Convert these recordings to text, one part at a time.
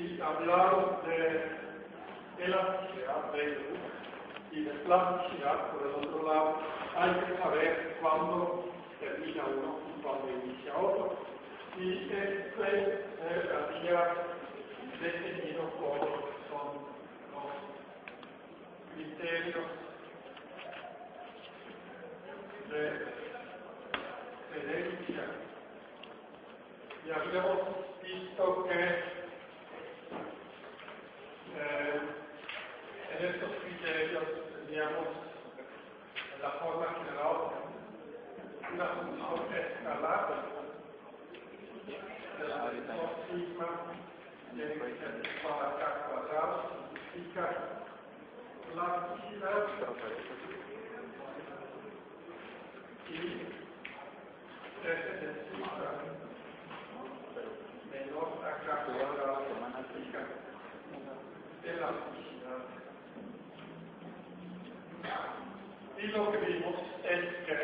si hablamos de elasticidad y de plasticidad, por el otro lado, hay que saber cuándo termina uno y cuándo inicia otro. Y este había definido cómo son los criterios de herencia. Y habíamos visto que en estos criterios teníamos en la forma general una función escalar del sigma tiene que ser igual a k cuadrado, significa plasticidad y f de sigma menor a k cuadrado significa elasticidad. Y lo que vimos es que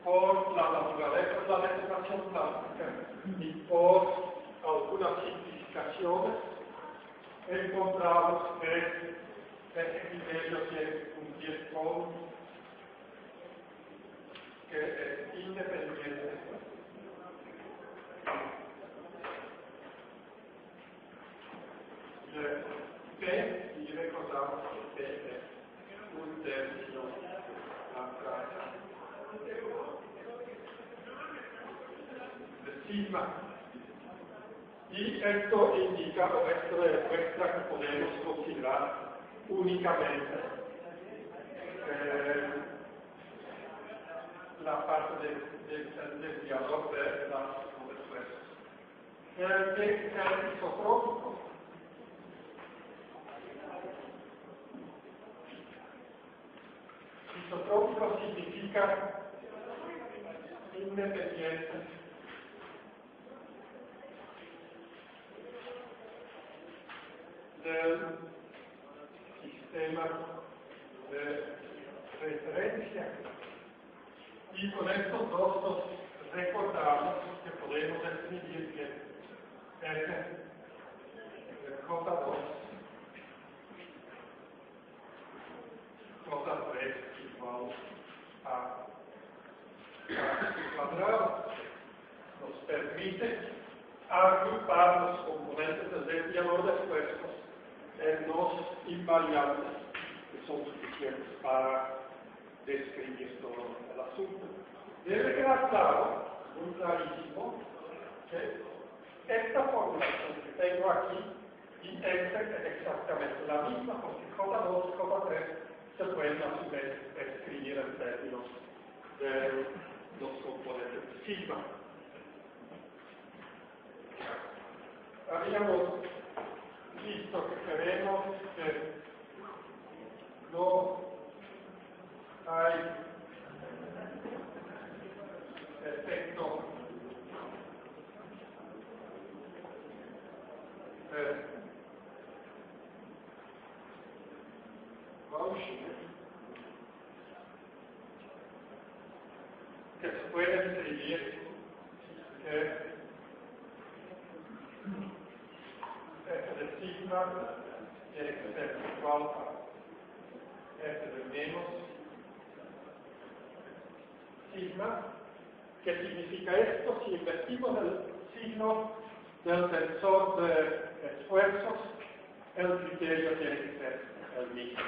por la naturaleza de la deformación plástica y por algunas simplificaciones encontramos que este criterio tiene un diezón que es independiente de P, y recordamos que P es un tercio abstracto de sigma. Y esto indica, o esto demuestra que podemos considerar únicamente la parte del desviador de elástico de fuerzas. ¿Qué es isotrópico? Isotrópico significa independiente del sistema de referencia. Y con estos dos nos recordamos que podemos escribir que F de J2 J3 igual a K cuadrado. Nos permite agrupar los componentes del desviador de esfuerzos en dos invariantes que son suficientes para describir todo el asunto. Debe quedar claro, muy clarísimo, que esta formulación que tengo aquí y esta es exactamente la misma, porque J2 y J3 se pueden a su vez escribir en términos de los componentes de sigma. Habíamos visto que queremos que no hay efecto de Gaussian que se puede escribir que f de sigma tiene que ser igual a f de menos sigma. ¿Qué significa esto? Si invertimos el signo del tensor de esfuerzos, el criterio tiene que ser el mismo.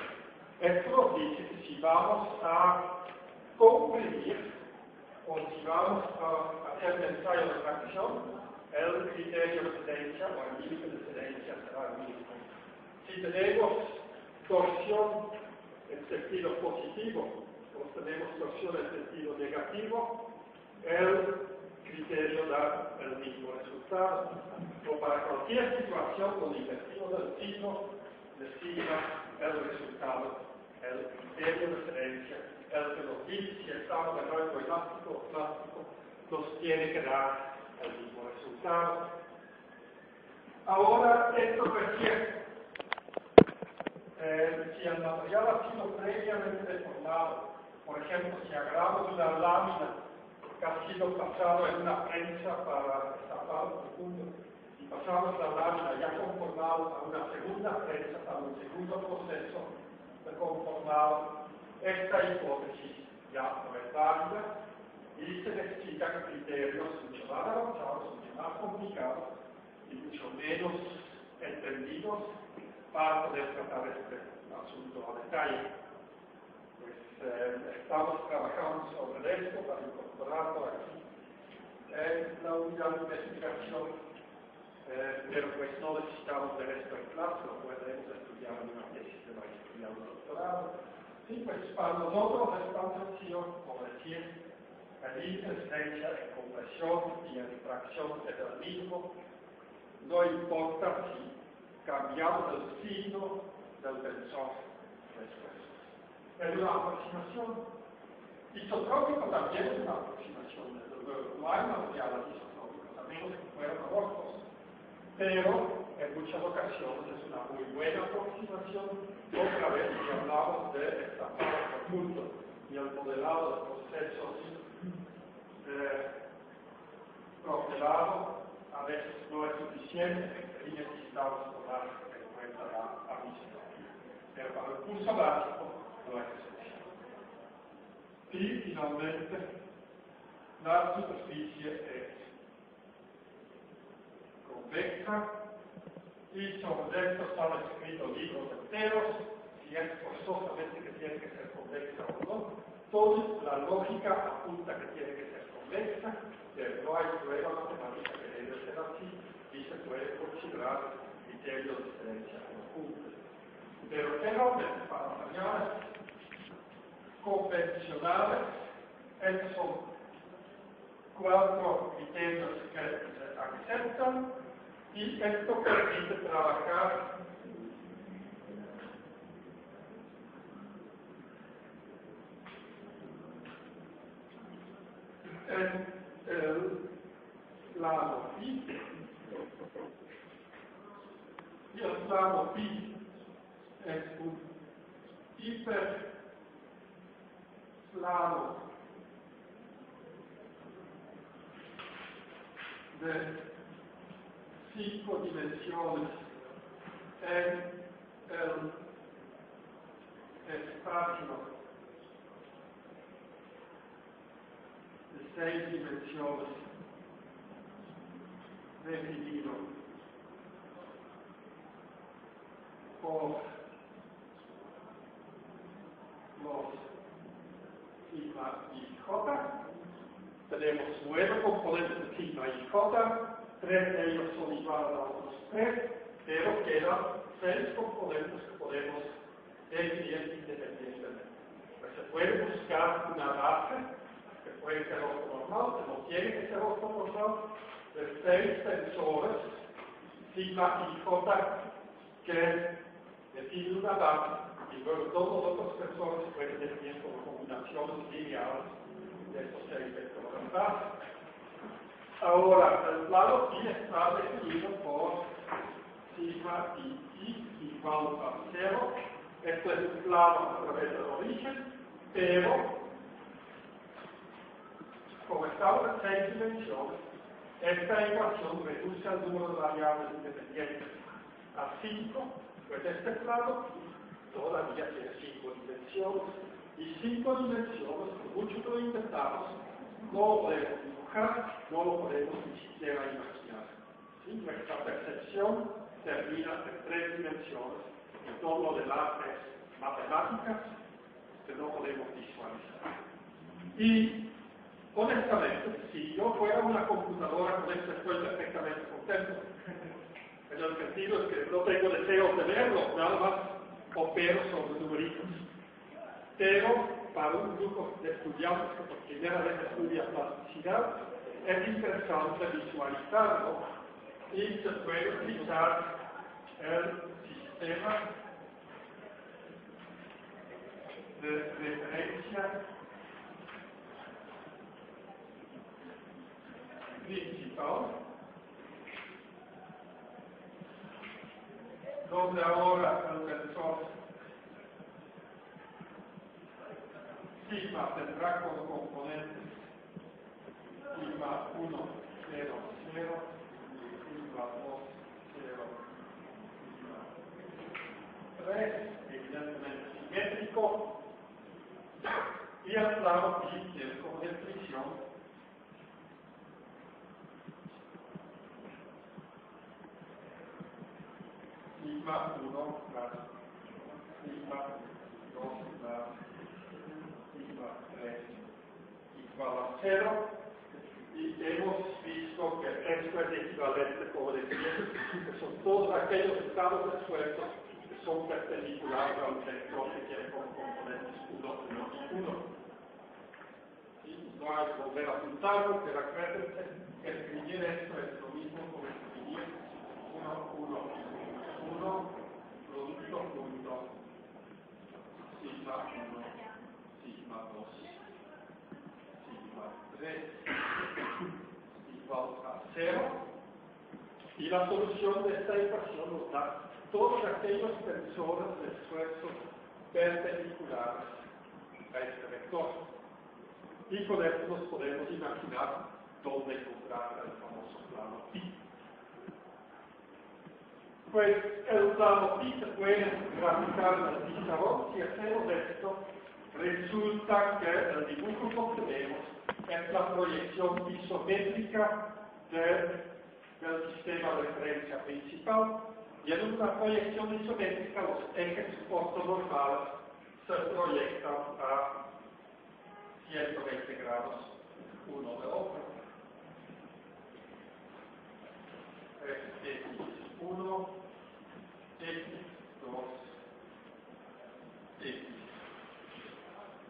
Esto nos dice que si vamos a comprimir o si vamos a hacer el ensayo de fracción, el criterio de sedencia o el límite de sedencia será el mismo. Si tenemos torsión en sentido positivo o tenemos torsión en sentido negativo, el criterio da el mismo resultado. O para cualquier situación donde invertimos el signo de sigma, el resultado, el criterio de referencia, el que nos dice si estamos en rango elástico o plástico, nos tiene que dar el mismo resultado. Ahora, esto requiere, si el material ha sido previamente deformado, por ejemplo, si agarramos una lámina que ha sido pasado en una prensa para destapar el profundo y pasamos la lámina ya conformado a una segunda prensa, a un segundo proceso de conformado, esta hipótesis ya no es válida y se necesitan criterios mucho más avanzados, mucho más complicados y mucho menos entendidos para poder tratar este asunto a detalle. Pues estamos trabajando sobre esto para incorporarlo aquí en la unidad de investigación, pero pues no necesitamos ver esto en clase, lo podemos estudiar en una tesis de maestría o doctorado. Sí, pues para nosotros es tan sencillo como decir, el índice en compresión y en fracción es el mismo, no importa si cambiamos el signo del tensor después. Es una aproximación. Isotrópico también es una aproximación, desde luego. No hay materiales isotrópicos, a menos que fueran abortos. Pero en muchas ocasiones es una muy buena aproximación. Otra vez, si hablamos de estampado por punto y el modelado de procesos procelados, a veces no es suficiente y necesitamos tomar en cuenta la anisotropía. Pero para el curso básico no es suficiente. Y finalmente, la superficie es convexa y sobre esto están escritos libros enteros, si es forzosamente que tiene que ser convexa o no. Toda la lógica apunta que tiene que ser convexa, pero no hay prueba matemática que debe ser así y se puede considerar criterios de diferencia conjunta. Pero generalmente para materiales convencionales, estos son 4 criterios que se aceptan y esto permite trabajar en el plano pi y el plano pi es un hiperplano de 5 dimensiones en el espacio de 6 dimensiones definido por los sigma y j. Tenemos 9 componentes de sigma y j, 3 de ellos son iguales a otros 3, pero quedan 6 componentes que podemos definir independientemente. Pues se puede buscar una base, que puede ser ortonormal, que no tiene que ser ortonormal, de 6 tensores, sigma y j, que definen una base, y luego todos los otros tensores se pueden definir como combinaciones lineales de estos 6 vectores base. Ahora, el plano pi está definido por sigma y i igual a 0. Esto es un plano a través del origen, pero como estamos en 6 dimensiones, esta ecuación reduce el número de variables independientes a 5, pues este plano todavía tiene 5 dimensiones, y 5 dimensiones, por mucho que lo intentamos, no lo podemos dibujar, no lo podemos ni siquiera imaginar. ¿Sí? Nuestra percepción termina en 3 dimensiones, y todo lo demás es matemáticas que no podemos visualizar. Y honestamente, si yo fuera una computadora con esto, estoy perfectamente contento. En el sentido es que no tengo deseo de verlo, nada más opero sobre numeritos. Pero para un grupo de estudiantes que por primera vez estudia plasticidad, es interesante visualizarlo y se puede utilizar el sistema de referencia principal, donde ahora el tensor sigma tendrá como componentes sigma 1, 0, 0, sigma 2, 3, evidentemente simétrico, y el plano pi tiene como definición sigma 1 más sigma 2 más sigma 3 igual a 0, y hemos visto que esto es equivalente, como decía, que son todos aquellos estados de sueltos que son perpendiculares al vector que tiene como componentes 1, 1 y 1. Y no hay que volver a apuntarlo, pero acuérdense que escribir esto es lo mismo como escribir 1, 1, 1, producto punto, sigma 1, sigma 2, sigma 3, igual a 0, y la solución de esta ecuación nos da todos aquellos tensores de esfuerzos perpendiculares a este vector. Y con esto nos podemos imaginar dónde encontrar el famoso plano pi. Pues el plano pi se puede graficar en el pizarrón. Si hacemos esto, resulta que el dibujo que tenemos es la proyección isométrica del sistema de referencia principal, y en una proyección isométrica los ejes ortonormales se proyectan a 120 grados uno de otro. X1, X2,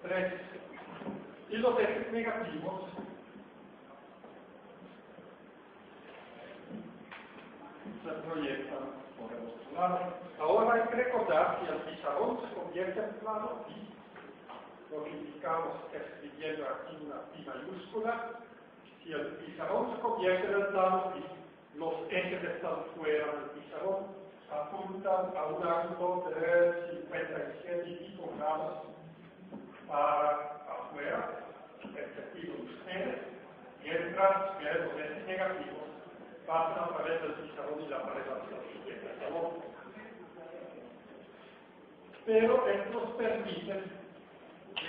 X3. Y los ejes negativos se proyectan por el otro lado. Ahora hay que recordar que el pizarrón se convierte en plano pi. Lo que indicamos escribiendo aquí una pi mayúscula. Si el pizarrón se convierte en el plano pi, los ejes están fuera del pizarrón, apuntan a un ángulo de 57 y pico grados para afuera, respectivo de ustedes, mientras que los ejes negativos pasan a través del pizarrón y la pared hacia el siguiente pizarrón. Pero esto nos permite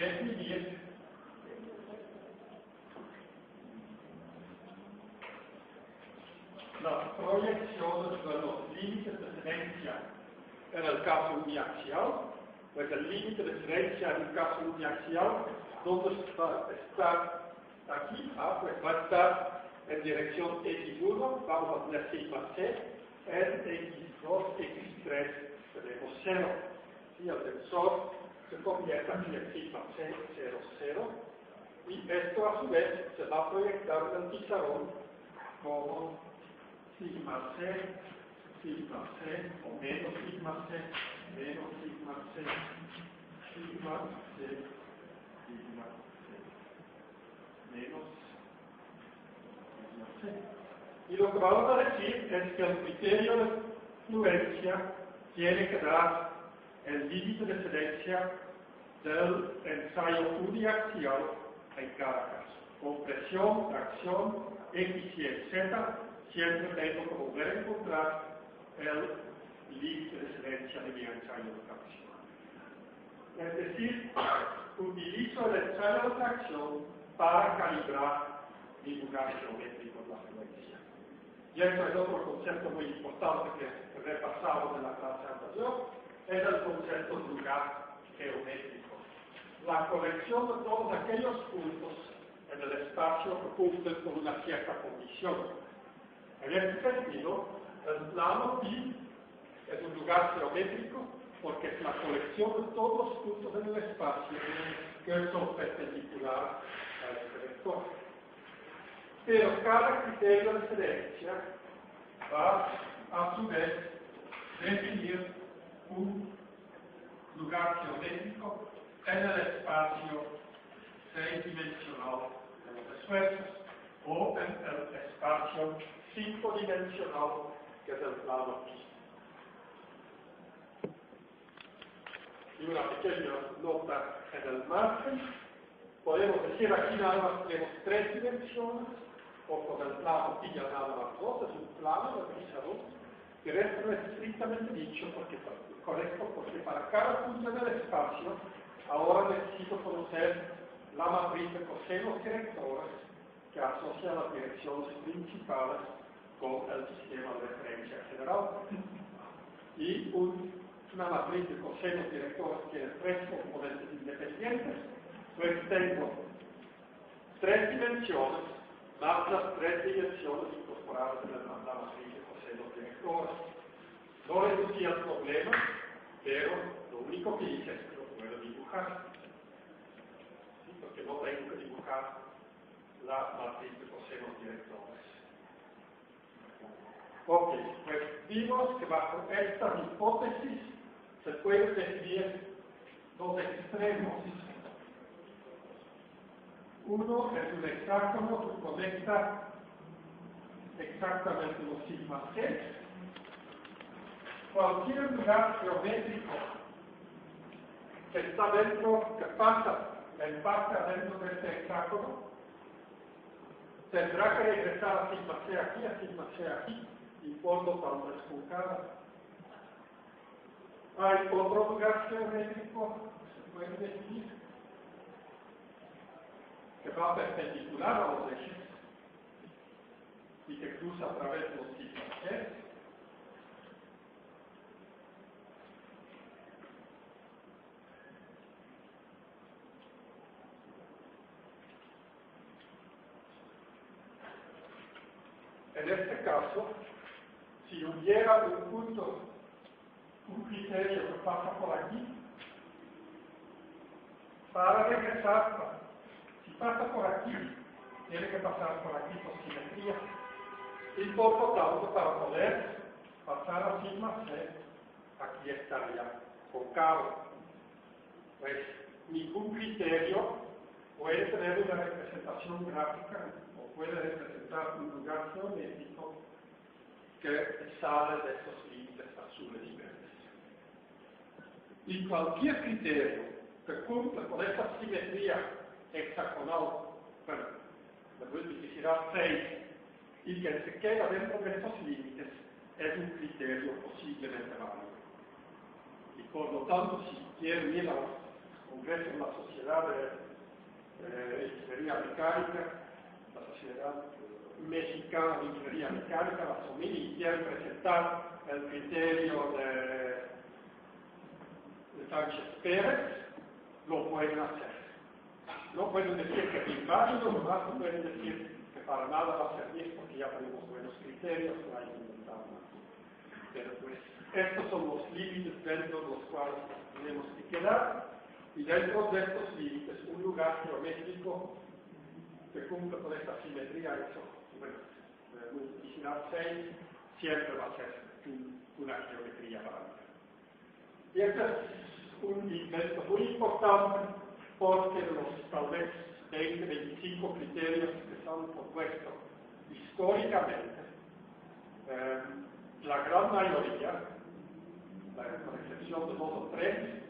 definir las proyecciones de los límites de diferencia en el caso uniaxial. Pues el límite de diferencia en el caso uniaxial, ¿dónde está aquí? Pues va a estar en dirección x1, vamos a tener sigma c, en x2, x3 tenemos 0. Y el tensor se convierte aquí en sigma c, 0, 0, y esto a su vez se va a proyectar en el pizarrón como sigma c, o menos sigma c, menos sigma c, sigma c, sigma c, menos sigma c. Y lo que vamos a decir es que el criterio de fluencia tiene que dar el límite de excelencia del ensayo uniaxial en cada caso. Con presión, tracción, X, Y, Z, siempre tengo que volver a encontrar el límite de excelencia de mi ensayo de tracción. Es decir, utilizo el ensayo de tracción para calibrar mi lugar geométrico en la fluencia. Y esto es otro concepto muy importante que repasamos en la clase anterior, es el concepto de lugar geométrico. La colección de todos aquellos puntos en el espacio que cumplen con una cierta condición. En este sentido, el plano pi es un lugar geométrico porque es la colección de todos los puntos en el espacio que son perpendiculares a este vector. Pero cada criterio de excelencia va a su vez definir un lugar geométrico en el espacio 6-dimensional de los esfuerzos o en el espacio 5-dimensional que es el plano pi. Y una pequeña nota en el margen, podemos decir aquí nada más tenemos 3 dimensiones, o con el plano pi ya nada más 2, es un plano de pizarrón, Pero esto no es estrictamente dicho correcto, porque para cada punto del espacio, ahora necesito conocer la matriz de cosenos directores que asocia las direcciones principales con el sistema de referencia general. Y una matriz de cosenos directores tiene tres componentes independientes, pues tengo tres dimensiones más las tres dimensiones incorporadas en la matriz de cosenos directores. No reducía el problema, pero lo único que hice es que lo puedo dibujar. ¿Sí? Porque no tengo que dibujar la matriz de cosenos directores. Ok, pues vimos que bajo estas hipótesis se puede definir dos extremos. Uno es un hexágono que conecta exactamente los sigma x. Cualquier lugar geométrico que está dentro, que pasa en parte adentro de este hexágono, tendrá que regresar a sigma c aquí, y por lo tanto es cuncada. Hay otro lugar geométrico, se puede definir, que va perpendicular a los ejes y que cruza a través de los sigma c. En este caso, si hubiera un punto, un criterio que pasa por aquí, para regresar, si pasa por aquí, tiene que pasar por aquí por simetría. Y por lo tanto, para poder pasar a sigma c, aquí estaría concavo. Pues ningún criterio puede tener una representación gráfica o puede representar un lugar geométrico que sale de estos límites azules y verdes. Y cualquier criterio que cumpla con esta simetría hexagonal, bueno, de multiplicidad 6, y que se queda dentro de estos límites, es un criterio posiblemente válido. Y por lo tanto, si quieren ir al Congreso de la Sociedad de Ingeniería Mecánica, la Sociedad Mexicana de Ingeniería Mecánica, la SOMINI, y quieren presentar el criterio de Sánchez Pérez, lo pueden hacer. No pueden decir que es inválido, nomás no pueden decir que para nada va a servir porque ya tenemos buenos criterios, no hay que inventar más. Pero pues, estos son los límites dentro de los cuales tenemos que quedar, y dentro de estos límites, un lugar geométrico que cumpla con esta simetría, multiplicidad 6, siempre va a ser una geometría válida. Y este es un invento muy importante porque los tal vez 20, 25 criterios que se han propuesto históricamente, la gran mayoría, con excepción de 2 o 3,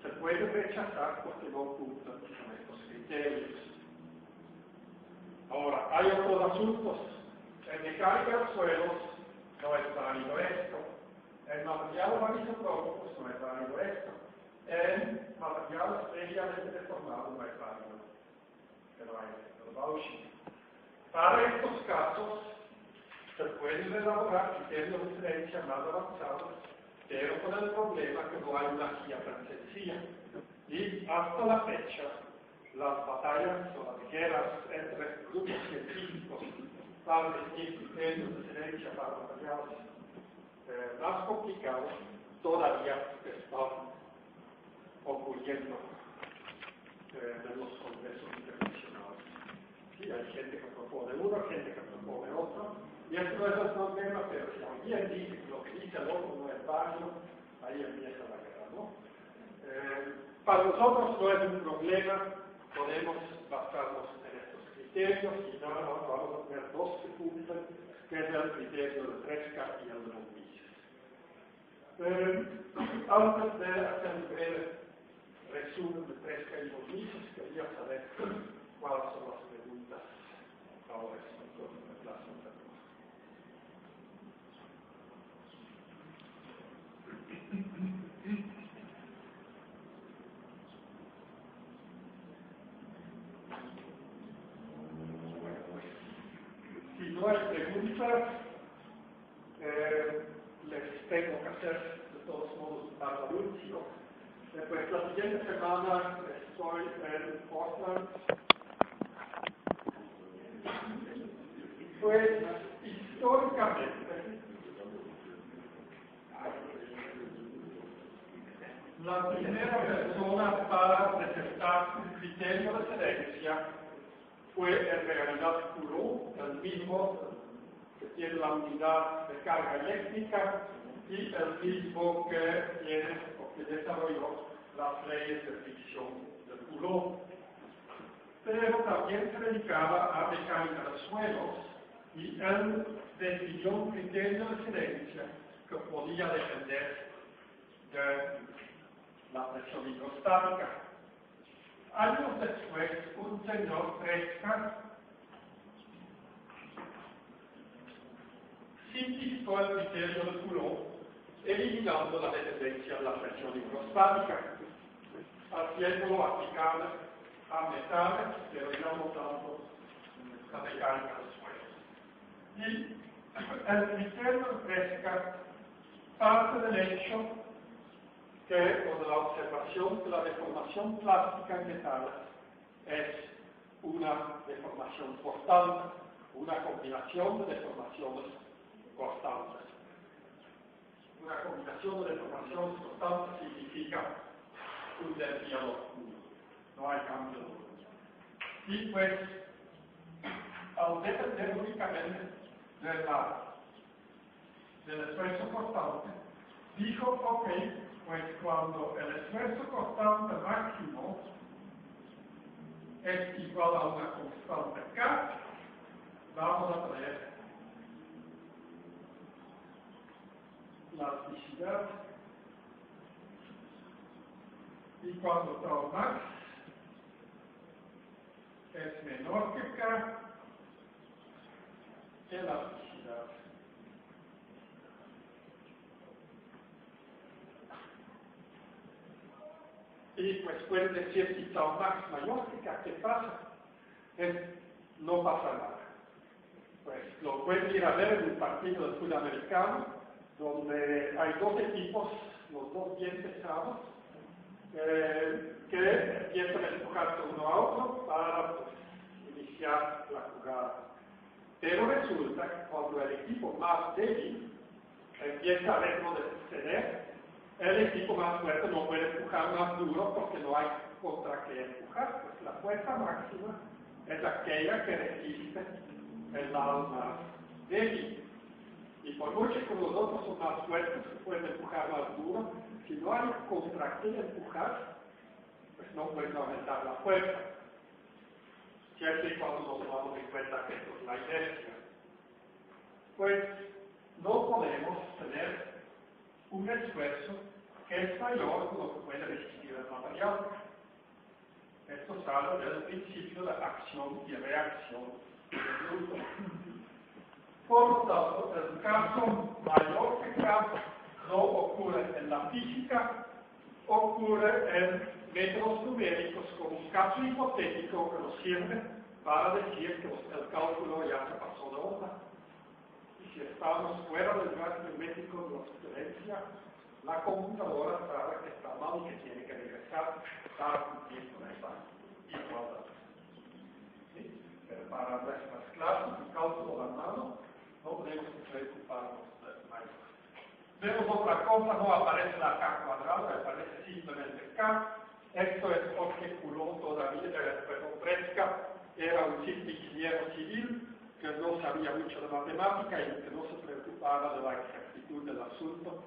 se puede rechazar porque no cumplen con estos criterios. Ahora, hay otros asuntos. En mecánica de suelos no es válido esto. En materiales anisotrópicos no es válido esto. En materiales previamente deformados no es válido. Pero hay el Bausch. Para estos casos se pueden elaborar criterios de referencia más avanzados, pero con el problema que no hay una guía tan sencilla. Y hasta la fecha, las batallas o las guerras entre grupos científicos para definir criterios de referencia para materiales más complicados todavía están ocurriendo en los congresos internacionales. Sí, hay gente que propone uno, gente que propone otro, y esto no es el problema, pero si alguien dice que lo que dice el otro no es válido, ahí empieza la guerra, ¿no? Para nosotros no es un problema, podemos basarnos en estos criterios y nada más vamos a tener dos que cumplen, que es el criterio de Tresca y el de los Mises. Antes de hacer un breve resumen de Tresca y los Mises, quería saber cuáles son las preguntas ahora en la plaza. vista, les tengo que hacer de todos modos un par de anuncios. Pues la siguiente semana estoy en Portland. Pues históricamente, la primera persona para presentar un criterio de excelencia fue en realidad Coulomb, el mismo que tiene la unidad de carga eléctrica y el mismo que tiene o que desarrolló las leyes de fricción de Coulomb. Pero también se dedicaba a mecánica de suelos y él definió un criterio de excelencia que podía depender de la presión hidrostática. Años después, un señor Tresca simplificó el criterio de Coulomb, eliminando la dependencia de la presión hidrostática, haciéndolo aplicable a metales, pero ya no tanto la mecánica de suelos. Y el criterio de Tresca parte del hecho que, o de la observación que la deformación plástica en metales es una deformación constante, una combinación de deformaciones constantes. Una combinación de deformaciones constantes significa un desviador puro, no hay cambio. Y pues, al depender únicamente del esfuerzo constante, dijo, ok, pues cuando el esfuerzo constante máximo es igual a una constante K, vamos a tener la elasticidad, y cuando tau max es menor que K, elasticidad. Y pues pueden decir, si tau max mayor que K, ¿qué pasa? No pasa nada. Pues lo pueden ir a ver en un partido de fútbol americano, donde hay dos equipos, los dos bien pesados, que empiezan a empujarse uno a otro para pues, iniciar la jugada. Pero resulta que cuando el equipo más débil empieza a retroceder, el equipo más fuerte no puede empujar más duro porque no hay contra qué empujar. Pues la fuerza máxima es aquella que resiste el lado más débil. Y por mucho que los otros son más fuertes, pueden empujar más duro, si no hay contra qué empujar, pues no pueden aumentar la fuerza. Siempre y cuando nos tomamos en cuenta que esto es la inercia. Pues no podemos tener un esfuerzo que es mayor de lo que puede resistir el material. Esto sale del principio de acción y reacción del grupo. Por lo tanto, el caso mayor que K no ocurre en la física, ocurre en métodos numéricos como un caso hipotético que nos sirve para decir que el cálculo ya se pasó de onda. Y si estamos fuera del rango numérico de la sugerencia, la computadora sabe que está mal y que tiene que regresar para cumplir con esa igualdad. ¿Sí? Pero para nuestras clases de cálculo a mano, no tenemos que preocuparnos de más. Vemos otra cosa, no aparece la K cuadrada, aparece simplemente K. Esto es porque Coulomb todavía, perdón, Tresca era un simple ingeniero civil que no sabía mucho de matemática y que no se preocupaba de la exactitud del asunto,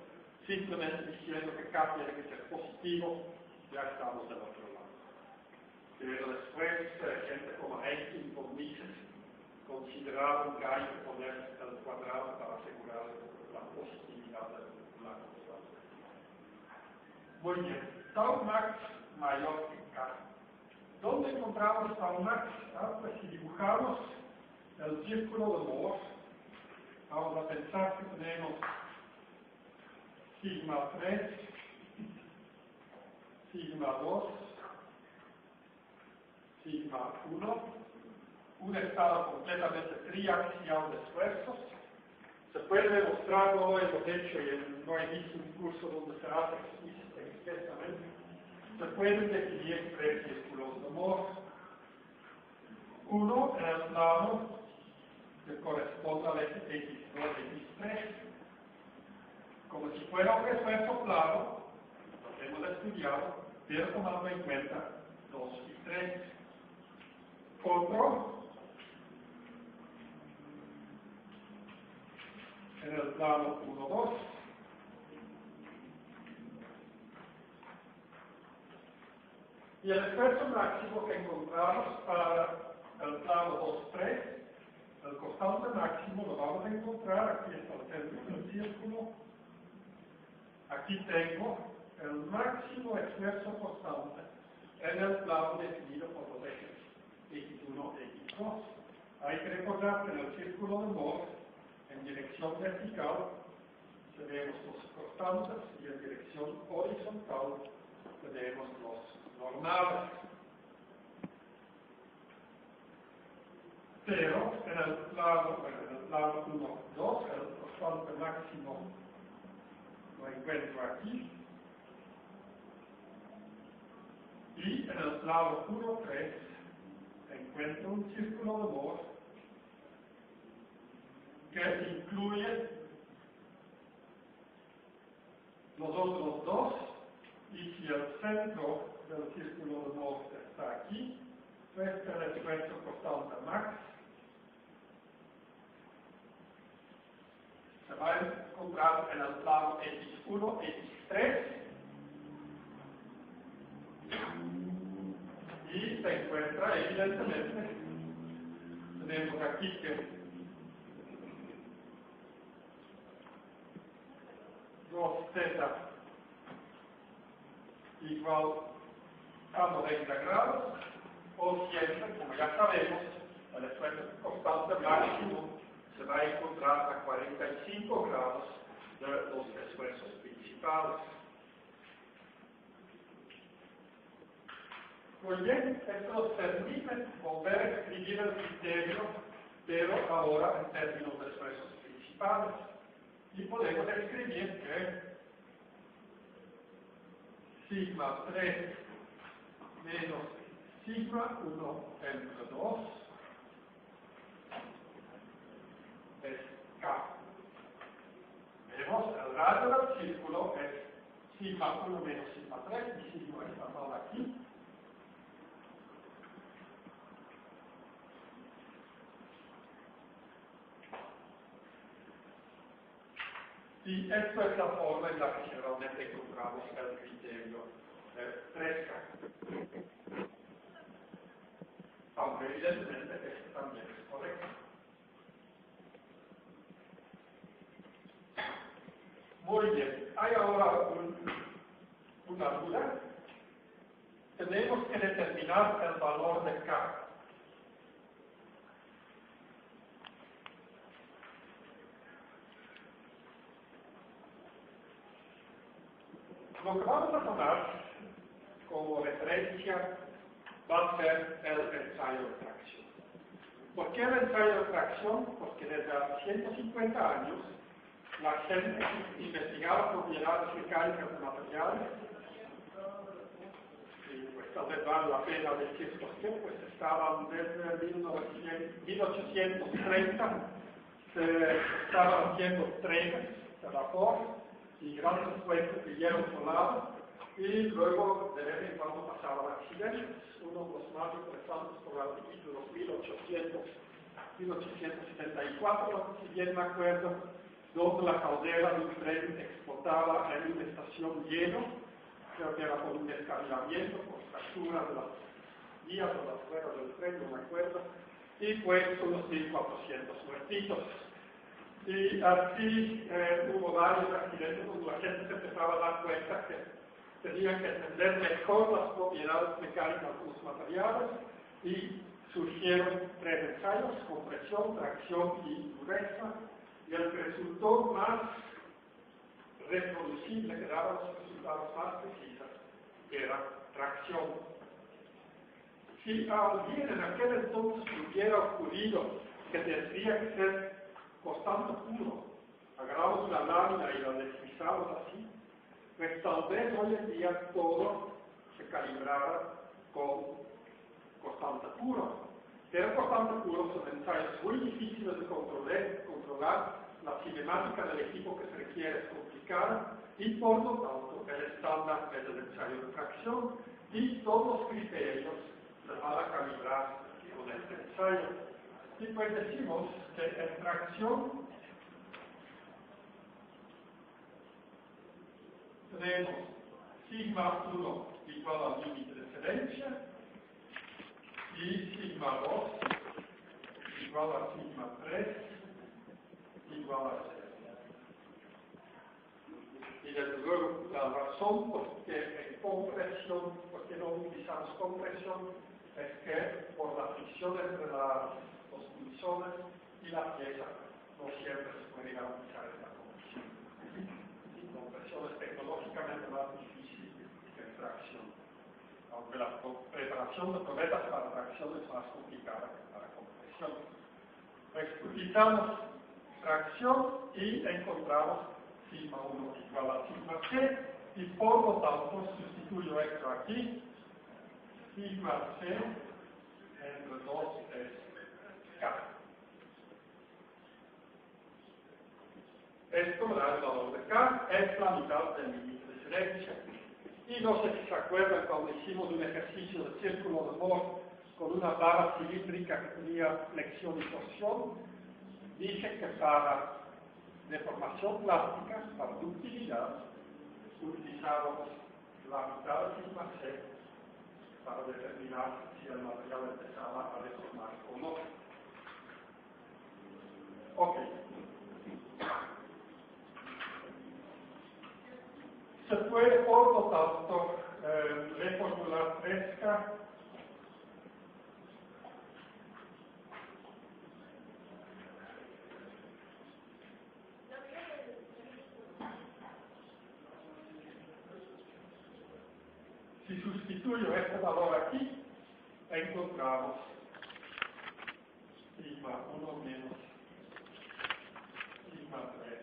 simplemente diciendo que K tiene que ser positivo, ya estamos del otro lado. Pero después, gente como Einstein y von Mises consideraron que hay que poner el cuadrado para asegurar la positividad de la constante. Muy bien, tau max mayor que K. ¿Dónde encontramos tau max? Pues si dibujamos el círculo de Mohs, vamos a pensar que tenemos sigma 3, sigma 2, sigma 1, un estado completamente triaxial de esfuerzos, Se puede demostrar, no lo hemos hecho y no he visto un curso donde se hace expresamente, se pueden definir tres círculos de Mohr. Uno en el plano que corresponde al eje X2, X3, como si fuera un esfuerzo plano, lo que hemos estudiado, pero tomando en cuenta 2 y 3. Otro en el plano 1, 2. Y el esfuerzo máximo que encontramos para el plano 2, 3, el constante máximo lo vamos a encontrar, aquí está el centro del círculo, aquí tengo el máximo esfuerzo constante en el plano definido por los ejes X1 y X2. Hay que recordar que en el círculo de Mohr, en dirección vertical, tenemos los constantes y en dirección horizontal tenemos los normales. Pero en el plano 1, 2, el constante máximo lo encuentro aquí. Y en el plano 1, 3 encuentro un círculo de Mohr que incluye los otros dos, y si el centro del círculo de Mohr está aquí, pues el esfuerzo constante max se va a encontrar en el plano X1, X3, y se encuentra evidentemente, tenemos aquí que 2θ igual a 90 grados, o siempre, como ya sabemos, el esfuerzo constante máximo se va a encontrar a 45 grados de los esfuerzos principales. Muy bien, esto nos permite volver a escribir el criterio, pero ahora en términos de esfuerzos principales. Y podemos escribir que sigma 3 menos sigma 1 entre 2 es K. Vemos, el radio del círculo es sigma 1 menos sigma 3, y sigma está mal aquí. Y esto es la forma en la que generalmente encontramos el criterio 3K. Aunque evidentemente esto también es correcto. Muy bien, hay ahora una duda. Tenemos que determinar el valor de K. Lo que vamos a tomar como referencia va a ser el ensayo de tracción. ¿Por qué el ensayo de tracción? Porque desde hace 150 años la gente investigaba propiedades mecánicas de materiales, y pues tal vez vale la pena decir por qué, pues estaban desde 1830 se estaban haciendo trenes de vapor y grandes puentes de hierro solado, y luego de vez en cuando pasaban accidentes. Uno de los más interesantes por allí de los 1874, si bien me acuerdo, donde la caldera de un tren explotaba en una estación lleno, creo que era por un descarrilamiento, por fractura de las vías o las ruedas del tren, no me acuerdo, y pues unos 1400 muertitos. Y así hubo varios accidentes donde la gente se empezaba a dar cuenta que tenían que entender mejor las propiedades mecánicas de los materiales, y surgieron tres ensayos: compresión, tracción y dureza, y el que resultó más reproducible, que daba los resultados más precisos, era tracción. Si a alguien en aquel entonces hubiera ocurrido que tendría que ser constante puro agarramos una lámina y la deslizamos así, pues tal vez hoy en día todo se calibrara con constante puro. Pero constante puro son ensayos muy difíciles de controlar, la cinemática del equipo que se requiere es complicada y por lo tanto el estándar es el ensayo de fracción y todos los criterios se van a calibrar con este ensayo. Y pues decimos que en fracción tenemos sigma 1 igual al límite de diferencia y sigma 2 igual a sigma 3 igual a 0. Y desde luego la razón porque no utilizamos compresión es que por la fricción entre los pulsones y la pieza no siempre se puede garantizar esta compresión. Y compresión es tecnológicamente más difícil que fracción. Aunque la preparación de probetas para fracción es más complicada que para compresión. Pues utilizamos fracción y encontramos sigma 1 igual a sigma c y por lo tanto sustituyo esto aquí. Sigma c entre 2 es k. Esto me da el valor de k, es la mitad del límite de diferencia. Y no sé si se acuerdan cuando hicimos un ejercicio de círculo de Mohr con una barra cilíndrica que tenía flexión y torsión, dije que para deformación plástica, para ductilidad, utilizábamos la mitad de sigma c para determinar si el material empezaba a deformar o no. Ok. Se puede, por lo tanto, reformular 3K si sustituyo este valor aquí, encontramos sigma 1 menos sigma 3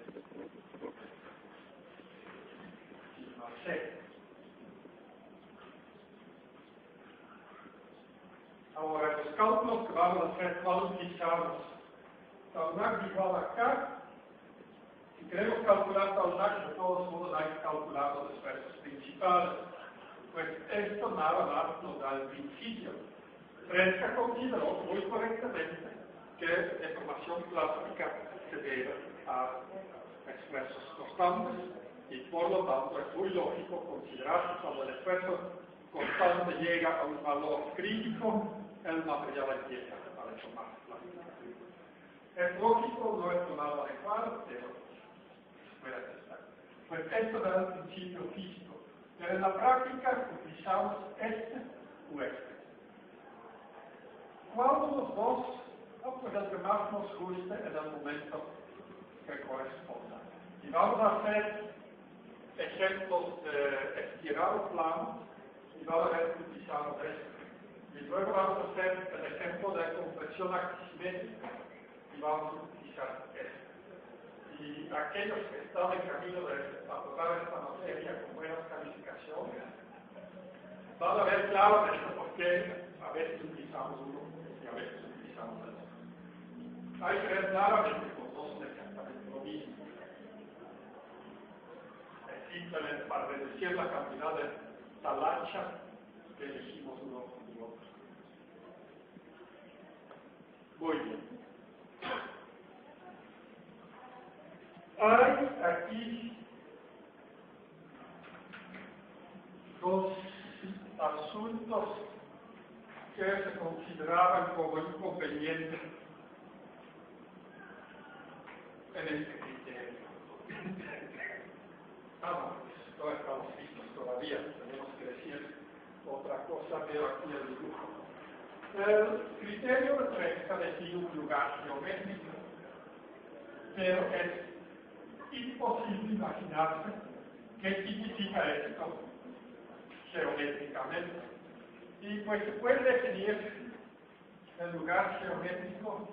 sigma c. Ahora, los cálculos que vamos a hacer cuando utilizamos tau max igual a k, si queremos calcular tau max, de todos modos hay que calcular los esfuerzos principales. Pues esto nada más nos da el principio. Fresca consideró muy correctamente que deformación plástica se debe a esfuerzos constantes y por lo tanto es muy lógico considerar que cuando el esfuerzo constante llega a un valor crítico, el material empieza a deformar plásticamente. Es lógico, no es nada adecuado, pero puede ser. Pues esto da el principio físico. Pero en la práctica utilizamos este o este. ¿Cuál de los dos? Pues el que más nos guste en el momento que corresponda. Y vamos a hacer ejemplos de estirado plano y vamos a ver que utilizamos este. Y luego vamos a hacer el ejemplo de compresión axisimétrica y vamos a utilizar este. Y aquellos que están en camino de abordar esta materia con buenas calificaciones van a ver claramente por qué a veces utilizamos uno y a veces utilizamos otro. Hay que ver claramente que los dos son exactamente lo mismo. Es simplemente para reducir la cantidad de talacha que elegimos uno y otro. Muy bien. Hay aquí dos asuntos que se consideraban como inconvenientes en este criterio. No estamos listos todavía, tenemos que decir otra cosa, pero aquí el dibujo. El criterio de Fresca define un lugar geométrico, pero es imposible imaginarse qué significa esto geométricamente. Y pues se puede definir el lugar geométrico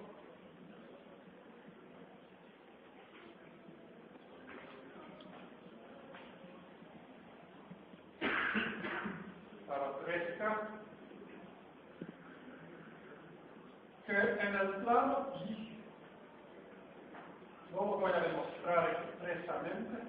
significa que en el plano I, no lo voy a demostrar expresamente,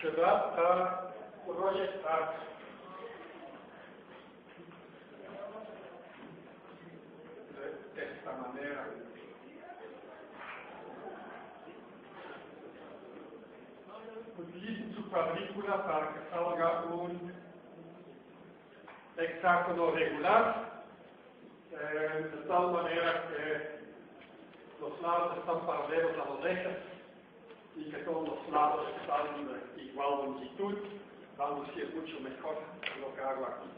se va a proyectar de esta manera. Utilicen su cuadrícula para que salga un hexágono regular, de tal manera que los lados están paralelos a los ejes y que todos los lados están de igual longitud, va a lucir mucho mejor que lo que hago aquí.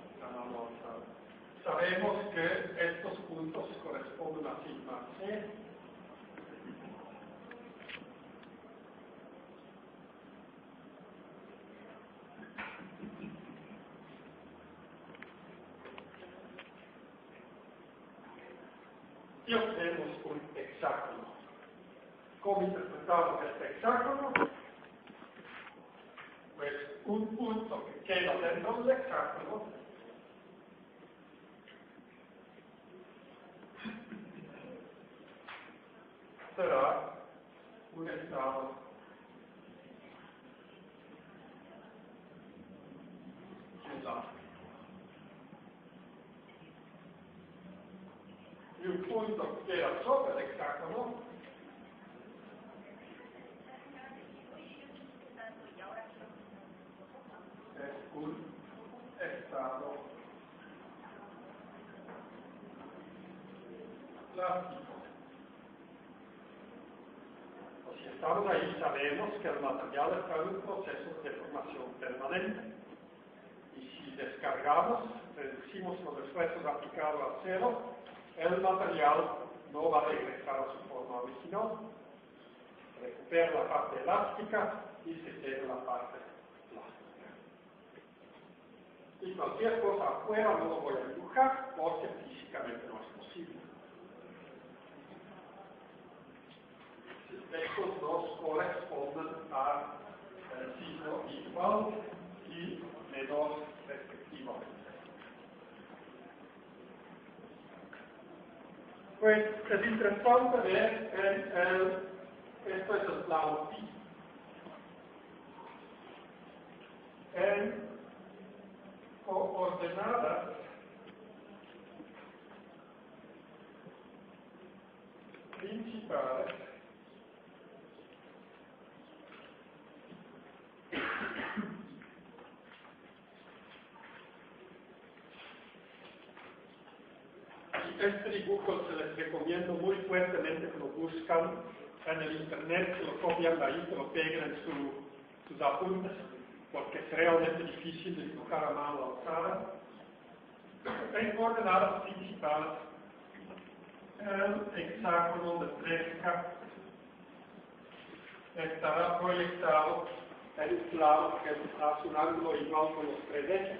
Sabemos que estos puntos corresponden a sigma C. Y obtenemos un hexágono. ¿Cómo interpretamos este hexágono? Pues un punto que queda dentro del hexágono será un estado singular. Y un punto que queda sobre el hexágono es un estado plástico. Pues si estamos ahí, sabemos que el material está en un proceso de formación permanente. Y si descargamos, reducimos los esfuerzos aplicados a cero, el material no va a regresar a su forma original. Recupera la parte elástica y se queda la parte plástica. Y cualquier cosa afuera no lo voy a dibujar porque físicamente no es posible. Estos dos corresponden a signo igual y menor respectivamente. Pues es interesante ver esto es el plano pi. En coordenadas principales este dibujo se les recomiendo muy fuertemente que lo buscan en el internet, que lo copian de ahí, que lo peguen en sus apuntes, porque es realmente difícil de dibujar a mano alzada. En coordenadas principales, el hexágono de Tresca estará proyectado en un plano que hace un ángulo igual con los tres ejes.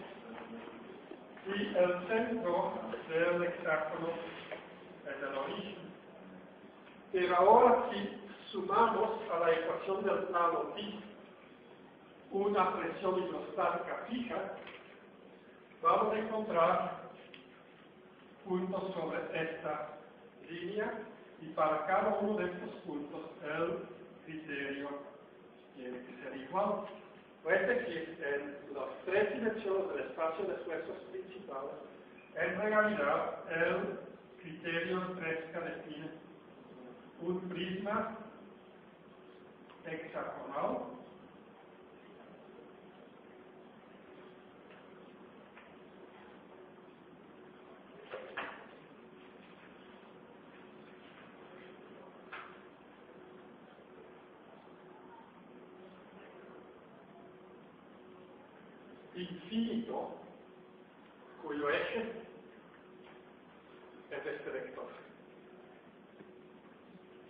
Y el centro del hexágono es el origen. Pero ahora si sumamos a la ecuación del plano pi una presión hidrostática fija, vamos a encontrar puntos sobre esta línea y para cada uno de estos puntos el criterio tiene que ser igual. Es decir, en las tres dimensiones del espacio de esfuerzos principales, en realidad el criterio Tresca define un prisma hexagonal infinito, cuyo eje es este vector.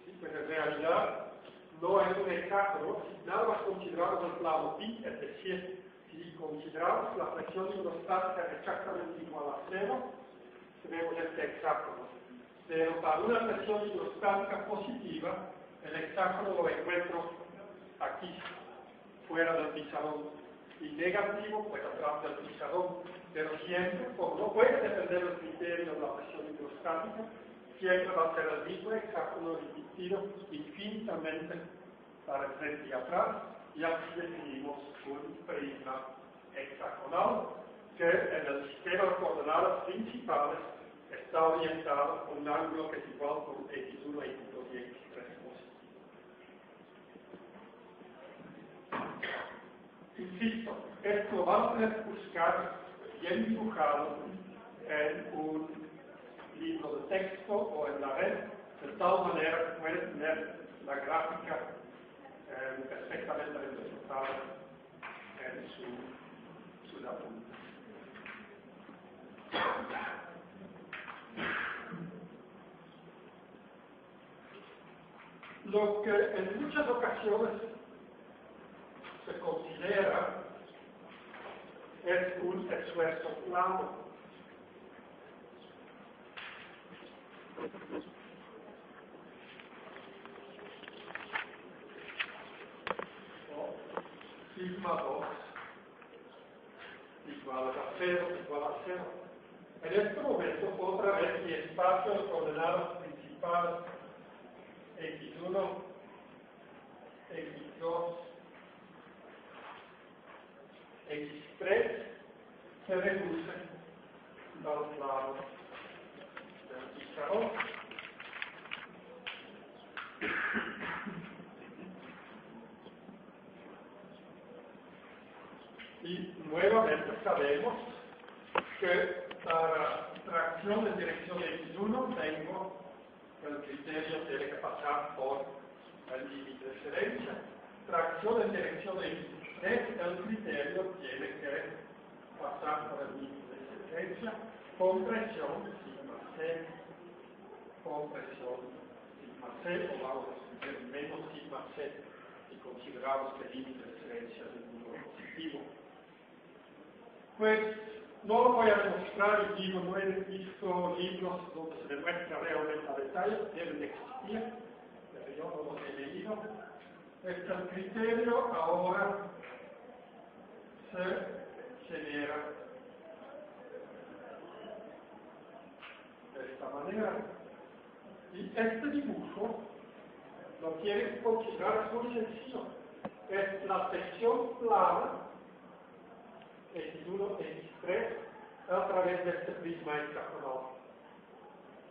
Sí, pues en realidad no es un hexágono, si nada más consideramos el plano pi, es decir, si consideramos la presión hidrostática exactamente igual a cero, tenemos este hexágono. Pero para una presión hidrostática positiva, El hexágono lo encuentro aquí, fuera del pizarrón, y negativo, pues atrás del pizarrón, pero siempre, como no puede depender del criterio de la presión hidrostática, siempre va a ser el mismo hexágono dividido infinitamente para el frente y atrás, y así definimos un prisma hexagonal que en el sistema de coordenadas principales está orientado con un ángulo que es igual por x1, x2 y x3 positivo. Insisto, esto lo vamos a tener que buscar bien dibujado en un libro de texto o en la red, de tal manera que pueden tener la gráfica perfectamente representada en sus apuntes. Lo que en muchas ocasiones se considera es un esfuerzo plano. O sigma 2 igual a 0, igual a 0. En este momento, otra vez, mi espacio de coordenadas principales x1, x2, x3 se reduce al plano del pizarrón. Y nuevamente sabemos que para tracción en dirección de x1 tengo el criterio tiene que pasar por el límite de excelencia. Tracción en dirección de x3, el criterio tiene que pasar por el límite de excelencia con presión sigma c, con presión sigma c, o vamos a decir menos sigma c, si consideramos que el límite de excelencia es un número positivo. Pues no lo voy a demostrar y digo, no he visto libros donde se demuestra realmente a detalle, deben existir, pero yo no los he leído. El criterio ahora se genera de esta manera. Y este dibujo lo tienen que considerar, es muy sencillo. Es la sección plana x1, x3 a través de este prisma hexagonal.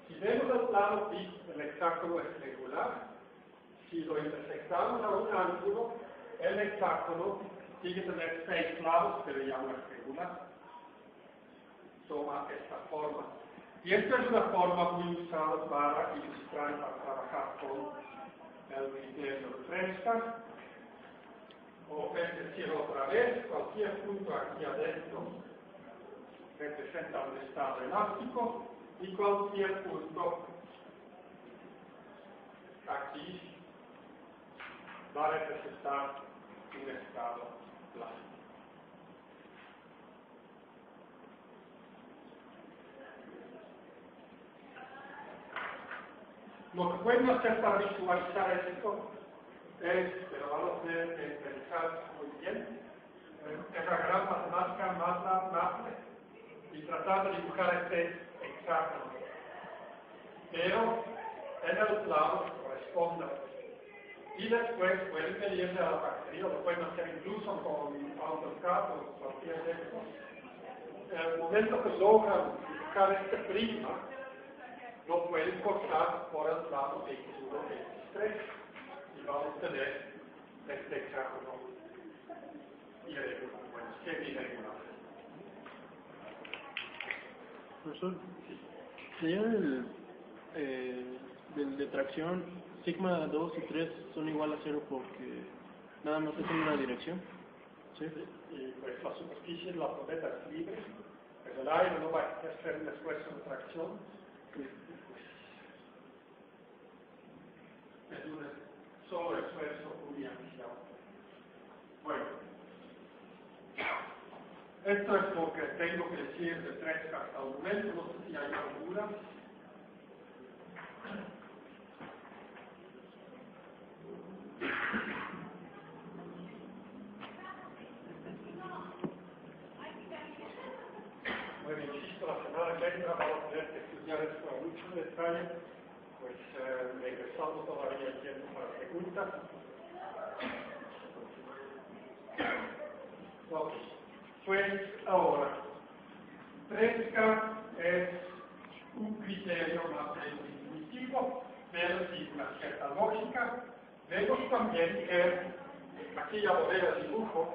Si vemos el plano pi, el hexágono es regular. Si lo intersectamos a un ángulo, el hexágono tiene que tener 6 lados, pero ya no es regular. Toma esta forma. Y esta es una forma muy usada para ilustrar y para trabajar con el criterio de Fresca. O es decir, otra vez, cualquier punto aquí adentro representa un estado elástico y cualquier punto aquí va a representar un estado plástico. Lo que pueden hacer para visualizar esto es, pero vamos a tener que pensar muy bien, es agarrar matemática, MATLAB, y tratar de dibujar este hexágono. Pero en el plano que corresponda. Y después pueden pedirle a la bacteria, lo pueden hacer incluso con AutoCAD o cualquier de estos. En el momento que logran dibujar este prisma, lo pueden cortar por el plano x1, x3 y vamos a tener este hexágono irregular, bueno, semi-irregular. Profesor, señor, del de tracción, sigma 2 y 3 son igual a 0 porque nada más es en una dirección. ¿Sí? Y pues la superficie de la probeta es libre, pues el aire no va a hacer un esfuerzo de tracción. Sí. Es un solo esfuerzo uniaxial. Bueno, esto es lo que tengo que decir de Fresca hasta el momento, no sé si hay alguna. tener que estudiar esto a mucho detalle, pues regresando todavía el tiempo para preguntas. Ok, pues ahora, 3K es un criterio más intuitivo, pero sin una cierta lógica. Vemos también que, aquí ya volver el dibujo,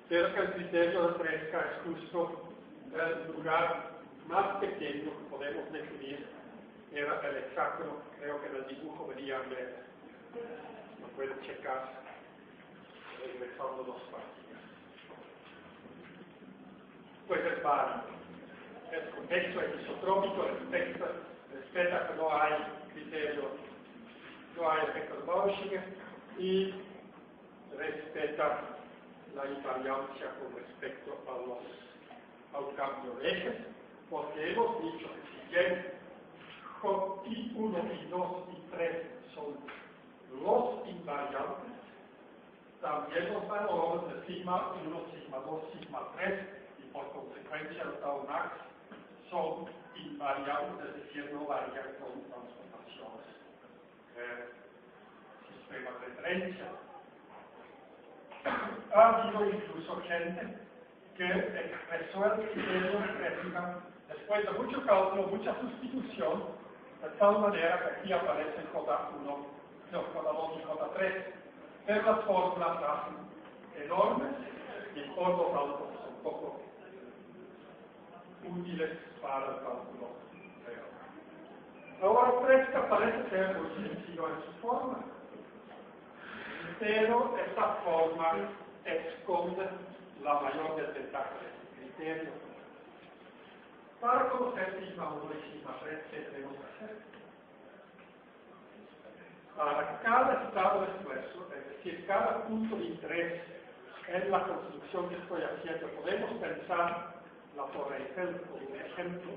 pero que el criterio de 3K es justo el lugar más pequeño que podemos definir, era el hexágono. Creo que en el dibujo venían ver, lo pueden checar regresando dos páginas. Pues es válido, es convexo, es isotrópico, respeta que no hay criterio, no hay efecto de Bauschingen y respeta la invariancia con respecto al cambio de ejes, porque hemos dicho que si bien I1, I2 y 3 son los invariantes, también los valores de sigma 1, sigma 2, sigma 3 y por consecuencia el tau max son invariables, es decir, no varían con transformaciones sistemas de referencia. Ha habido incluso gente que expresó el criterio de Trefingham después de mucho cálculo, mucha sustitución, de tal manera que aquí aparece J1, no, J2 y J3, pero las fórmulas hacen enormes y por lo tanto son poco útiles para el cálculo real. Ahora 3K parece ser muy sencillo en su forma, pero esta forma esconde la mayor desventaja del criterio. Para conocer sigma 1 y sigma 3, ¿qué tenemos que hacer? Para cada estado de esfuerzo, es decir, cada punto de interés en la construcción que estoy haciendo, podemos pensar la Torre Eiffel como un ejemplo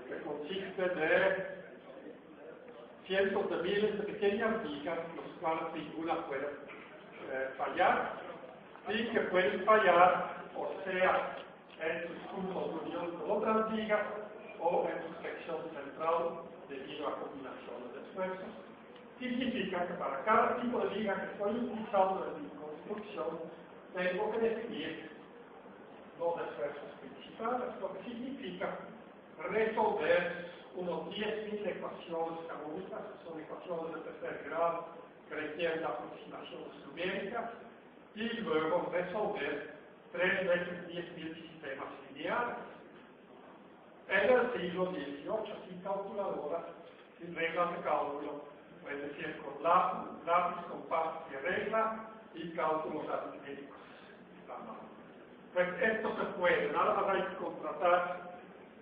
que consiste de cientos de miles de pequeñas vigas, los cuales ninguna puede fallar, y que pueden fallar, o sea, en sus puntos de unión con otras vigas, o en su sección central debido a combinaciones de esfuerzos. Significa que para cada tipo de viga que estoy utilizando en mi construcción, tengo que definir los esfuerzos principales, lo que significa resolver unos 10.000 ecuaciones canónicas, que son ecuaciones de tercer grado que requieren aproximaciones numéricas, y luego resolver 3 veces 10.000 sistemas lineales. En el siglo XVIII, sin calculadoras, sin reglas de cálculo, es decir, con lápiz, compás y regla, y cálculos aritméticos. Pues esto se puede, nada más hay que contratar,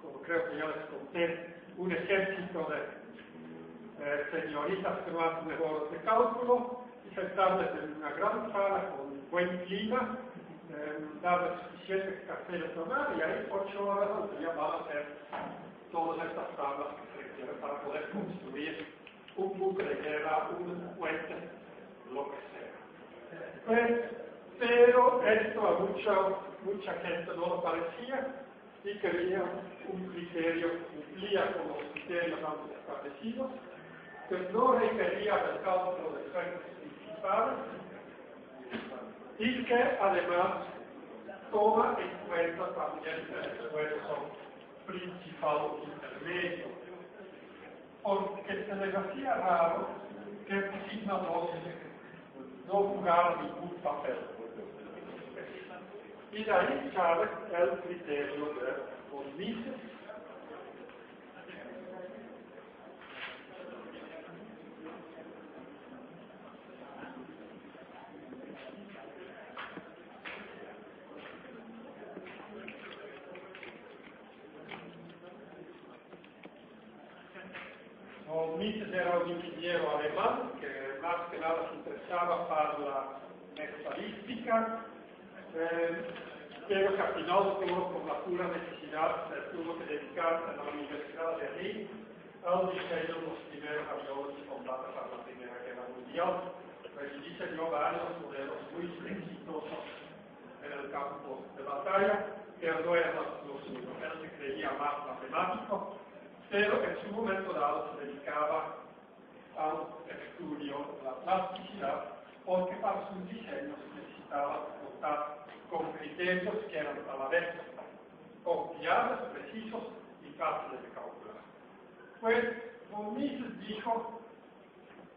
como creo que ya les conté, un ejército de señoritas que no hacen errores de cálculo y sentarles en una gran sala con buen clima, darles suficientes café de tomar y ahí 8 horas al día van a hacer todas estas tablas que se requieren para poder construir un buque de guerra, un puente, lo que sea. Pues, pero esto a mucha gente no lo parecía y quería un criterio que cumplía con los criterios antes establecidos, que no requería el cálculo de efectos principales y que además toma en cuenta también el esfuerzo principal intermedio, porque se les hacía raro que el sigma 2 no jugara ningún papel. Y de ahí sale el criterio de von Mises. Von Mises era un ingeniero alemán que más que nada se interesaba para la estadística, pero que al final por la pura necesidad se tuvo que dedicar a la Universidad de Río al diseño de los primeros aviones de combate para la Primera Guerra Mundial. Pues diseñó varios modelos muy exitosos en el campo de batalla, pero no eran los únicos. Él se creía más matemático pero en su momento dado se dedicaba al estudio de la plasticidad, porque para sus diseños necesitaba contar con criterios que eran a la vez confiables, precisos y fáciles de calcular. Pues von Mises dijo,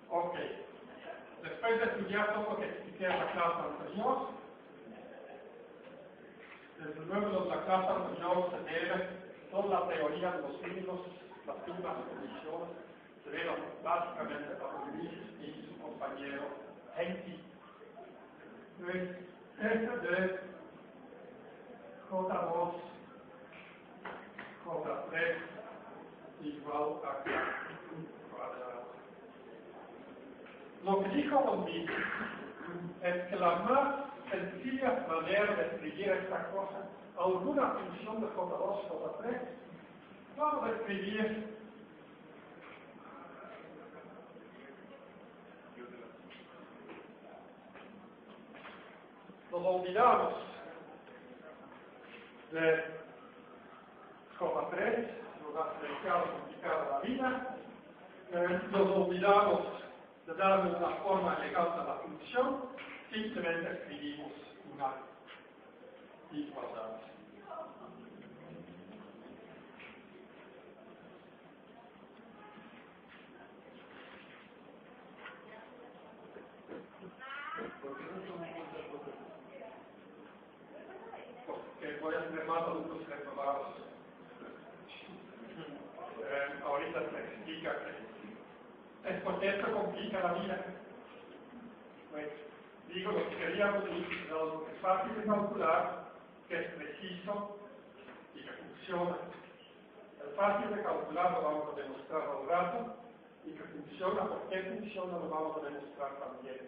ok, después de estudiar todo lo que expliqué en la clase anterior, desde luego la clase anterior se debe, toda la teoría de los mínimos, las mínimas condiciones, se debe básicamente a von Mises y su compañero Henke. Pues, este de J2, J3 igual a K cuadrado. Lo que dijo von Mises es que la más sencilla manera de escribir esta cosa, alguna función de J2, J3, vamos a escribir nos olvidamos de J3, nos ha demasiado complicada la vida, nos olvidamos de darle una forma elegante a la función, simplemente escribimos una igualdad. Porque voy a tener más adultos reprobados. Ahorita se explica que es porque esto complica la vida. Pues, digo, lo que queríamos decir es algo que es fácil de calcular, que es preciso y que funciona. El fácil de calcular lo vamos a demostrar al rato, y que funciona, porque funciona lo vamos a demostrar también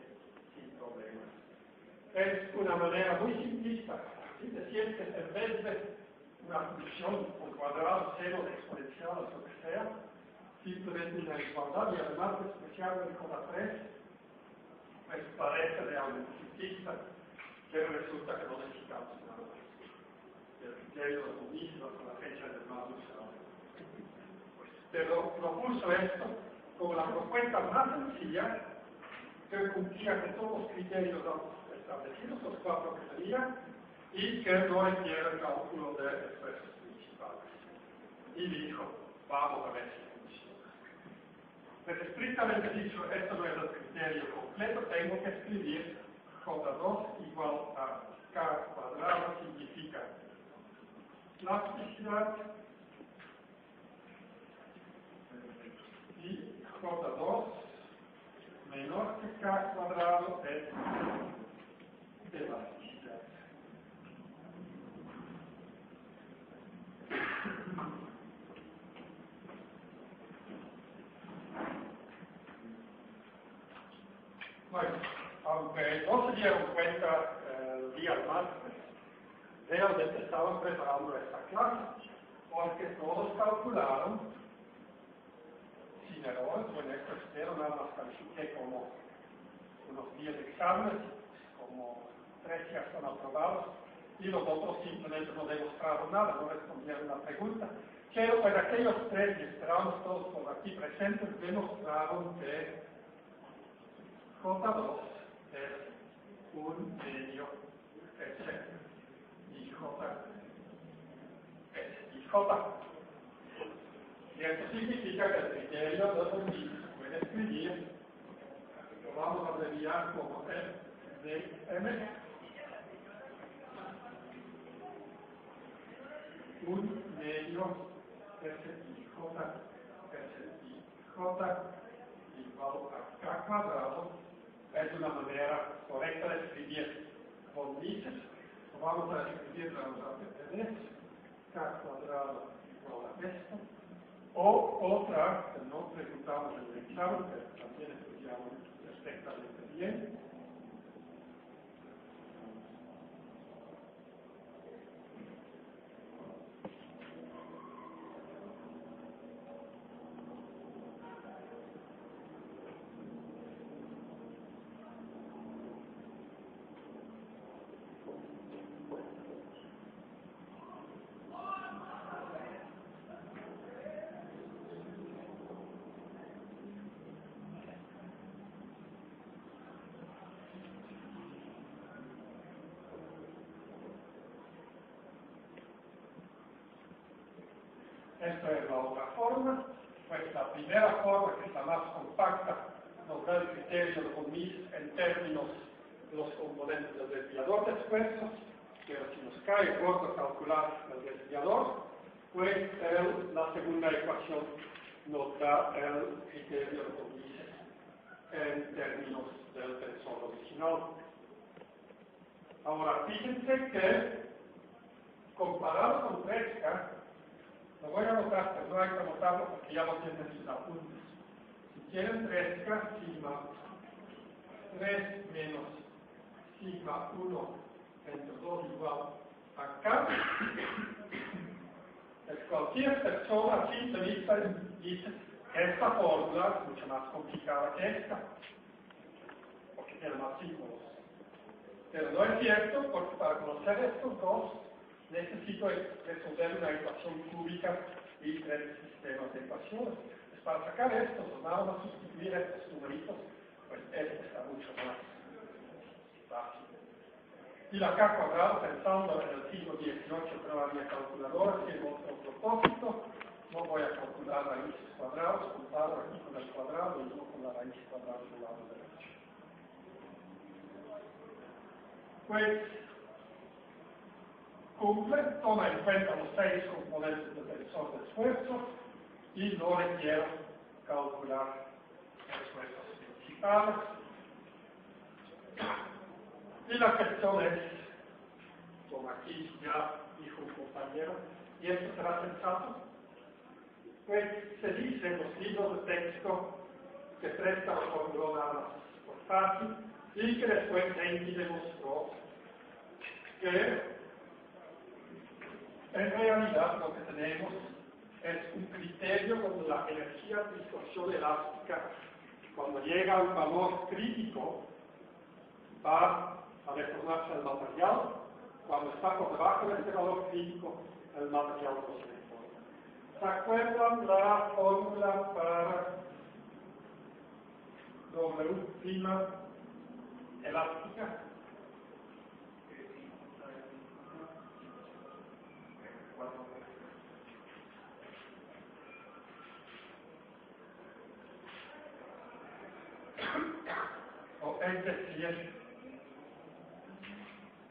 sin problemas. Es una manera muy simplista, ¿sí? Decir que en vez de una función por cuadrado, cero, exponencial, o lo que sea, simplemente una igualdad, y además despreciable de J3, pues parece realmente simplista, pero resulta que no necesitamos nada más. El criterio de los mismos con la fecha del más usado. Pero propuso esto como la propuesta más sencilla, que cumplía con todos los criterios establecidos, los 4 que tenía, y que no requiere el cálculo de expresos principales. Y dijo, vamos a ver si funciona. Pues estrictamente dicho, esto no es el criterio completo, tengo que escribir J2 igual a K cuadrado, significa plasticidad, y J2 menor que K cuadrado es elasticidad. Bueno, aunque no se dieron cuenta el día martes, realmente estaban preparando esta clase, porque todos calcularon sin errores, o en esto espero, nada más califiqué como unos 10 exámenes, como 3 ya son aprobados, y los otros simplemente no demostraron nada, no respondieron la pregunta. Pero pues aquellos 3, y esperamos todos por aquí presentes, demostraron que J2 es un medio S y J es y J. Y esto significa que el criterio de los mismos se puede escribir, lo vamos a abreviar como F de M, un medio SIJ, SIJ igual a K cuadrado, es una manera correcta de escribir von Mises. Lo vamos a escribir, vamos a tener K cuadrado igual a esto. O otra, que no preguntamos en el examen, que también estudiamos perfectamente bien. Esta es la otra forma. Pues la primera forma, que es la más compacta, nos da el criterio de Mises en términos de los componentes del desviador de esfuerzos, pero si nos cae gordo calcular el desviador, pues la segunda ecuación nos da el criterio de Mises en términos del tensor original. Ahora, fíjense que, comparado con Tresca, lo voy a anotar, pero no hay que anotarlo porque ya lo tienen en sus apuntes. Si quieren Tresca, sigma 3 menos sigma 1 entre 2 igual a K, es cualquier persona simplista dice esta fórmula es mucho más complicada que esta, porque tiene más símbolos. Pero no es cierto, porque para conocer estos dos, necesito resolver una ecuación cúbica y tres sistemas de ecuaciones. Pues para sacar estos, o nada más sustituir estos numeritos, pues este está mucho más fácil. Y la K cuadrada, pensando en el siglo XVIII, que no había calculadoras, tiene otro propósito. No voy a calcular raíces cuadradas, comparo aquí con el cuadrado y no con la raíz cuadrada del lado derecho. Pues cumple, toma en cuenta los 6 componentes del tensor de esfuerzos y no requiere calcular esfuerzos principales. Y la cuestión es, como aquí ya dijo un compañero, ¿y esto será sensato? Pues se dice en los libros de texto que Tresca lo formuló nada más por fácil y que después Henry demostró que en realidad lo que tenemos es un criterio donde la energía de distorsión elástica, cuando llega a un valor crítico, va a deformarse el material. Cuando está por debajo de este valor crítico, el material no se deforma. ¿Se acuerdan la fórmula para W' elástica? O es decir,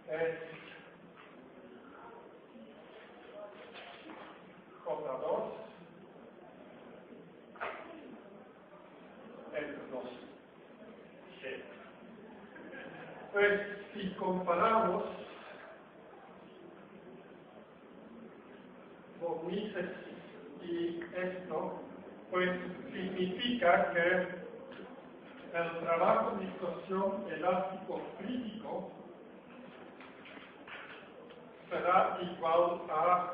es J2 entre 2G. Pues si comparamos con Mises y esto, pues significa que el trabajo de distorsión elástico crítico será igual a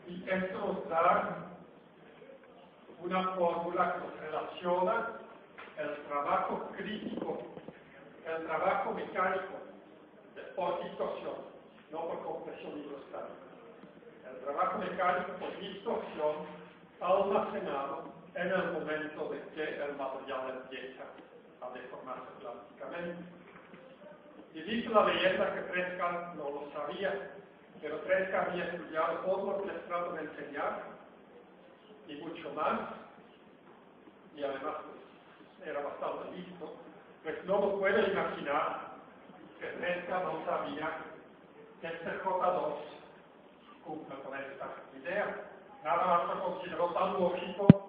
y esto nos da una fórmula que nos relaciona el trabajo crítico, el trabajo mecánico por distorsión, no por compresión hidrostática. El trabajo mecánico por distorsión almacenado en el momento de que el material empieza a deformarse plásticamente. Y dice la leyenda que Tresca no lo sabía, pero Tresca había estudiado todo lo que les trato de enseñar y mucho más, y además pues, era bastante listo, pues no me puedo imaginar que Tresca no sabía que este J2 cumple con esta idea. Nada más lo consideró tan lógico